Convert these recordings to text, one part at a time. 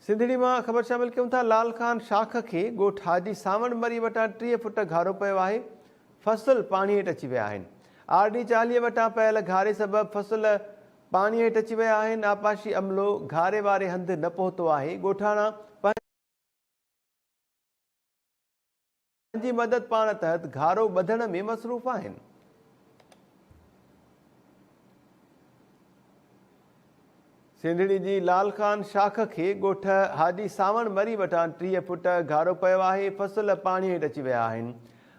सिंधड़ी में ख़बर शामिल क्यों था। लाल खान शाख के गोठ हाजी सावण मरी वटां 3 फुट घारो पियो आहे। फसल पानी हेठि अची विया आहिनि। आरडी 40 वटां पयल घारे सबबि फसल पानी हेठि अची विया आहिनि। आपाशी अमलो घारे वारे हंधि न पहुतो आहे। ॻोठाणा पंहिंजी मदद पाण तहत घारो ॿधण में मसरूफ़ आहिनि। सिंधड़ी जी लाल खान शाख के गोठ हाजी सावण मरी वटां 3 फुट घारो पियो आहे। फसल पानी हेठि अची विया आहिनि।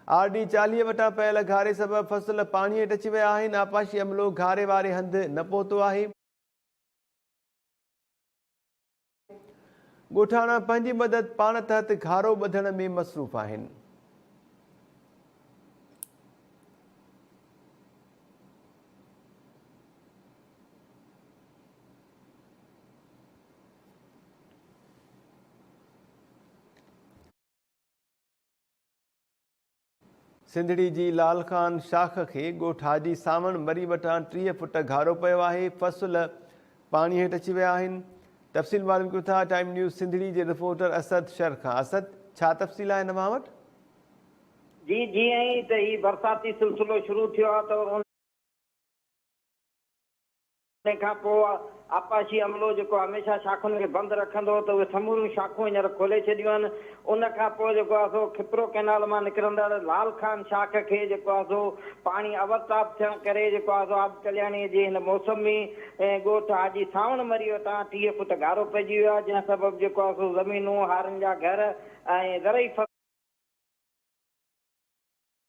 आरडी 40 वटां पयल घारे सबबि फसल पानी हेठि अची विया आहिनि। आपाशी अमलो घारे वारे हंधि न पहुतो आहे। ॻोठाणा पंहिंजी मदद पाण तहत घारो ॿधण में मसरूफ़ आहिनि। सिंधड़ी जी लाल खान शाख के गोठ हाजी सावण मरी वटां 3 फुट घारो पियो आहे। फसल पानी हेठि अची विया आहिनि। तफ़सील मालूम कयूं था टाइम न्यूज़ सिंधड़ी जे रिपोर्टर असद शर खां। असद, छा तफ़सील आहे हिन वटि? जी जीअं ई त ही बरसाती सिलसिलो शुरू थियो आहे त उन खां पोइ आपाशी अमलो जेको हमेशह शाखुनि खे बंदि रखंदो त उहे समूरियूं शाखूं हींअर खोले छॾियूं आहिनि। उन खां पोइ जेको आहे सो खिपरो कैनाल मां निकिरंदड़ लाल खान शाख खे जेको आहे सो पाणी अवरताप थियण करे जेको आहे सो आब कल्याणी जे हिन मौसमी ॻोठ हाजी सावण मरी वटां 30 फुट घारो पइजी वियो आहे। जंहिं सबबि जेको आहे सो ज़मीनूं हारनि जा घर ऐं ज़रई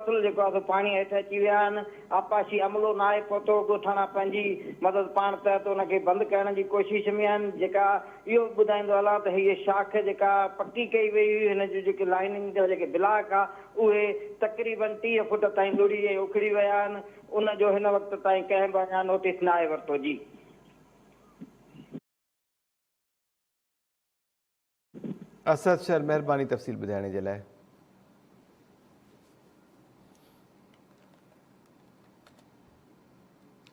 जेको आहे पानी हेठि अची विया आहिनि। आपाशी अमलो न आहे पहुतो। ॻोठाणा पंहिंजी मदद पाण तहत उनखे बंदि करण जी कोशिश में आहिनि। जेका इहो ॿुधाईंदो हलां त हीअ शाख जेका पकी कई वई हुई, हिन जूं जेके लाइनिंग जा जेके ब्लाक आहे उहे तक़रीबन 30 फुट ताईं लुड़ी ऐं उखड़ी विया आहिनि। उनजो हिन वक़्त ताईं कंहिं बि अञा नोटिस न आहे वरितो। जी असद शर, महिरबानी तफ़सील ॿुधाइण जे लाइ।